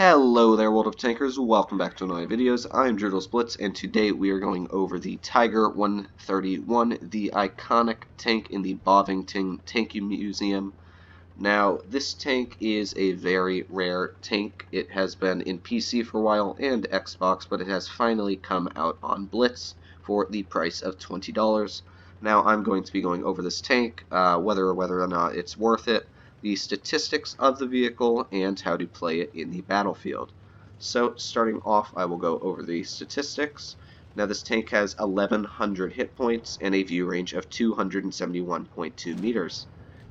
Hello there, world of tankers. Welcome back to another videos. I'm Blitz, and today we are going over the Tiger 131, the iconic tank in the Bovington Tank Museum. Now, this tank is a very rare tank. It has been in PC for a while and Xbox, but it has finally come out on Blitz for the price of $20. Now, I'm going to be going over this tank, whether or not it's worth it, the statistics of the vehicle, and how to play it in the battlefield. So, starting off, I will go over the statistics. Now, this tank has 1100 hit points and a view range of 271.2 meters.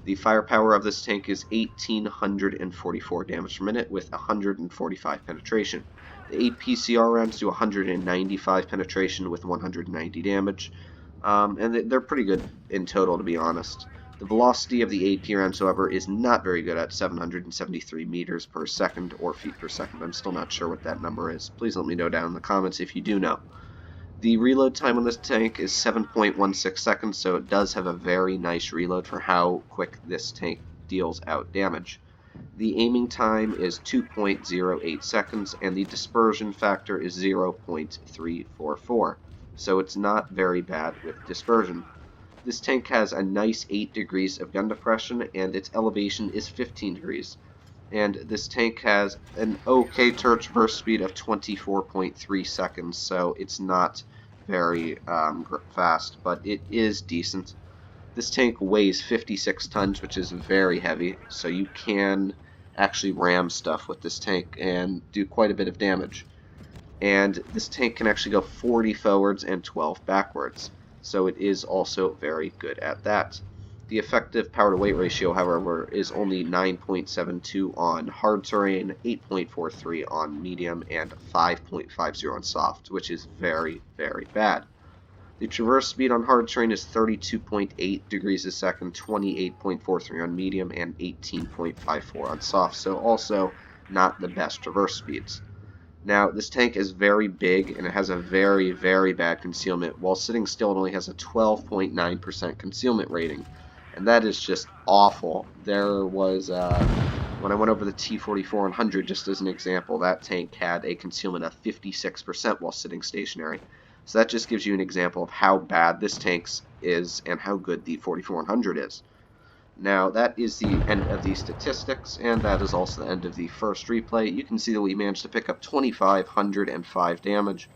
The firepower of this tank is 1844 damage per minute with 145 penetration. The APCR rounds do 195 penetration with 190 damage, and they're pretty good in total, to be honest. The velocity of the AP rounds, however, is not very good at 773 meters per second or feet per second. I'm still not sure what that number is. Please let me know down in the comments if you do know. The reload time on this tank is 7.16 seconds, so it does have a very nice reload for how quick this tank deals out damage. The aiming time is 2.08 seconds, and the dispersion factor is 0.344, so it's not very bad with dispersion. This tank has a nice 8 degrees of gun depression, and its elevation is 15 degrees. And this tank has an okay turret traverse speed of 24.3 seconds, so it's not very fast, but it is decent. This tank weighs 56 tons, which is very heavy, so you can actually ram stuff with this tank and do quite a bit of damage. And this tank can actually go 40 forwards and 12 backwards, so it is also very good at that. The effective power-to-weight ratio, however, is only 9.72 on hard terrain, 8.43 on medium, and 5.50 on soft, which is very, very bad. The traverse speed on hard terrain is 32.8 degrees a second, 28.43 on medium, and 18.54 on soft, so also not the best traverse speeds. Now, this tank is very big, and it has a very, very bad concealment. While sitting still, it only has a 12.9% concealment rating, and that is just awful. There was, when I went over the T-44-100, just as an example, that tank had a concealment of 56% while sitting stationary. So that just gives you an example of how bad this tank is and how good the 44-100 is. Now, that is the end of the statistics, and that is also the end of the first replay. You can see that we managed to pick up 2,505 damage.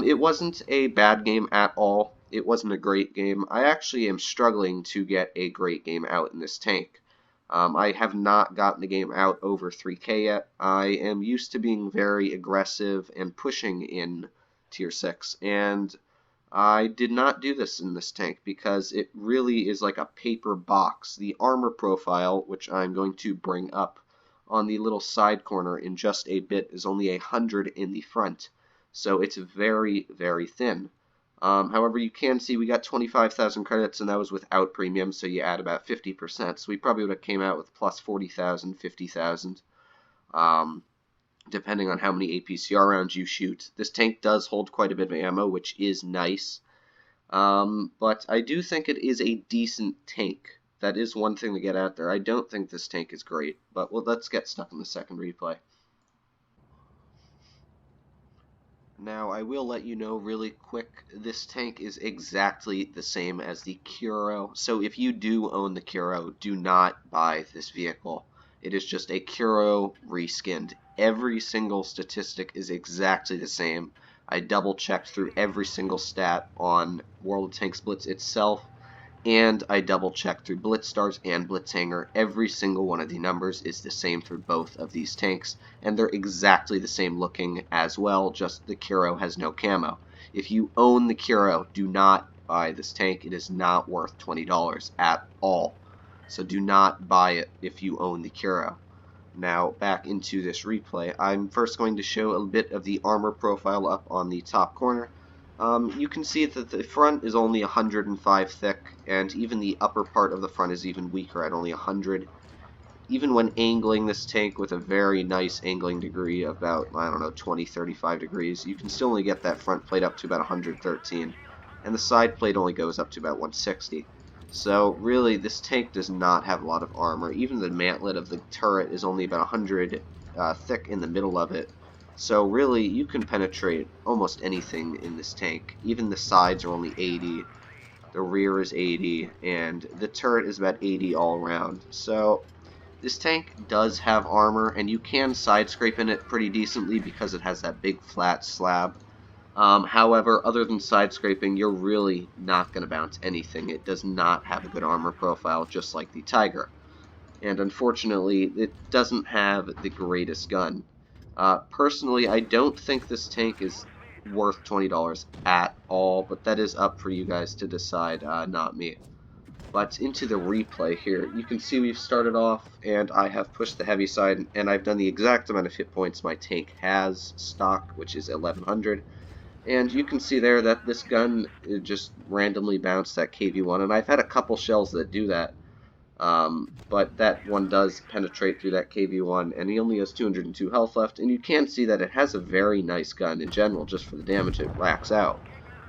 It wasn't a bad game at all. It wasn't a great game. I actually am struggling to get a great game out in this tank. I have not gotten the game out over 3K yet. I am used to being very aggressive and pushing in Tier 6, and I did not do this in this tank because it really is like a paper box. The armor profile, which I'm going to bring up on the little side corner in just a bit, is only 100 in the front, so it's very, very thin. However, you can see we got 25,000 credits, and that was without premium, so you add about 50%, so we probably would have came out with plus 40,000, 50,000. Depending on how many APCR rounds you shoot. This tank does hold quite a bit of ammo, which is nice. But I do think it is a decent tank. That is one thing to get out there. I don't think this tank is great, but well, let's get stuck in the second replay. Now, I will let you know really quick, this tank is exactly the same as the Kuro, so if you do own the Kuro, do not buy this vehicle. It is just a Kuro reskinned. Every single statistic is exactly the same. I double-checked through every single stat on World of Tanks Blitz itself, and I double-checked through Blitzstars and Blitzhanger. Every single one of the numbers is the same through both of these tanks, and they're exactly the same looking as well, just the Kuro has no camo. If you own the Kuro, do not buy this tank. It is not worth $20 at all. So do not buy it if you own the Kuro. Now, back into this replay, I'm first going to show a bit of the armor profile up on the top corner. You can see that the front is only 105 thick, and even the upper part of the front is even weaker at only 100. Even when angling this tank with a very nice angling degree of about, I don't know, 20-35 degrees, you can still only get that front plate up to about 113, and the side plate only goes up to about 160. So really, this tank does not have a lot of armor. Even the mantlet of the turret is only about 100 thick in the middle of it. So really, you can penetrate almost anything in this tank. Even the sides are only 80, the rear is 80, and the turret is about 80 all around. So this tank does have armor, and you can side scrape in it pretty decently because it has that big flat slab. However, other than side scraping, you're really not going to bounce anything. It does not have a good armor profile, just like the Tiger. And unfortunately, it doesn't have the greatest gun. Personally, I don't think this tank is worth $20 at all, but that is up for you guys to decide, not me. But into the replay here, you can see we've started off, and I have pushed the heavy side, and I've done the exact amount of hit points my tank has stock, which is 1100. And you can see there that this gun just randomly bounced that KV-1, and I've had a couple shells that do that. But that one does penetrate through that KV-1, and he only has 202 health left, and you can see that it has a very nice gun in general, just for the damage it racks out.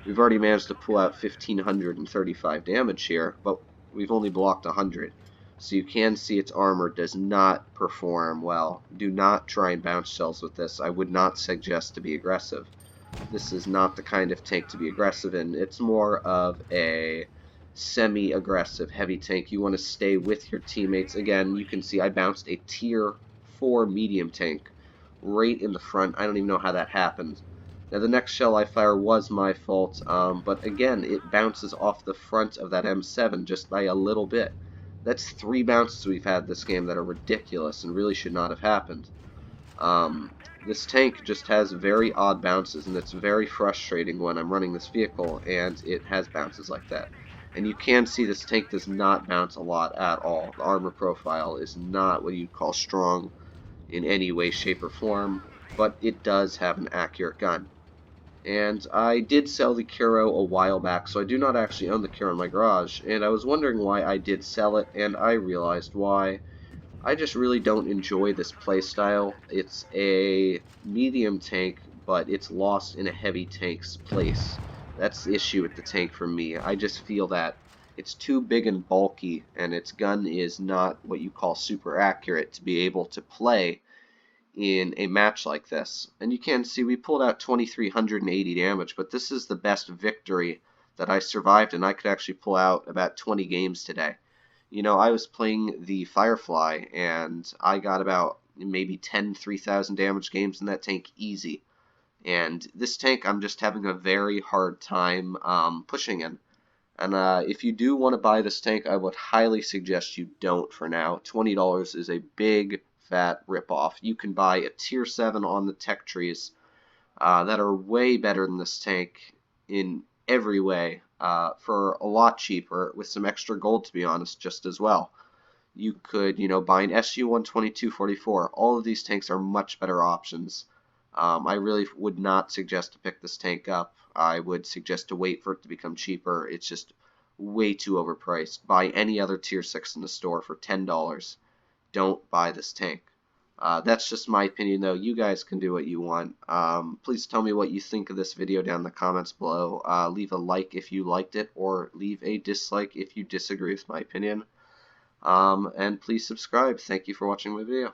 We've already managed to pull out 1,535 damage here, but we've only blocked 100. So you can see its armor does not perform well. Do not try and bounce shells with this. I would not suggest to be aggressive. This is not the kind of tank to be aggressive in. It's more of a semi-aggressive heavy tank. You want to stay with your teammates. Again, you can see I bounced a tier 4 medium tank right in the front. I don't even know how that happened. Now the next shell I fire was my fault, but again, it bounces off the front of that M7 just by a little bit. That's 3 bounces we've had this game that are ridiculous and really should not have happened. This tank just has very odd bounces, and it's very frustrating when I'm running this vehicle and it has bounces like that. And you can see this tank does not bounce a lot at all. The armor profile is not what you'd call strong in any way, shape, or form, but it does have an accurate gun. And I did sell the Kuro a while back, so I do not actually own the Kuro in my garage, and I was wondering why I did sell it, and I realized why. I just really don't enjoy this playstyle. It's a medium tank, but it's lost in a heavy tank's place. That's the issue with the tank for me. I just feel that it's too big and bulky, and its gun is not what you call super accurate to be able to play in a match like this. And you can see we pulled out 2,380 damage, but this is the best victory that I survived, and I could actually pull out about 20 games today. You know, I was playing the Firefly, and I got about maybe 10 3,000 damage games in that tank easy. And this tank I'm just having a very hard time pushing in. And if you do want to buy this tank, I would highly suggest you don't for now. $20 is a big, fat ripoff. You can buy a tier 7 on the tech trees that are way better than this tank in every way for a lot cheaper with some extra gold, to be honest, just as well. You could, you know, buy an SU-122-44. All of these tanks are much better options. I really would not suggest to pick this tank up. I would suggest to wait for it to become cheaper. It's just way too overpriced. Buy any other tier 6 in the store for $10. Don't buy this tank. That's just my opinion, though. You guys can do what you want. Please tell me what you think of this video down in the comments below. Leave a like if you liked it, or leave a dislike if you disagree with my opinion. And please subscribe. Thank you for watching my video.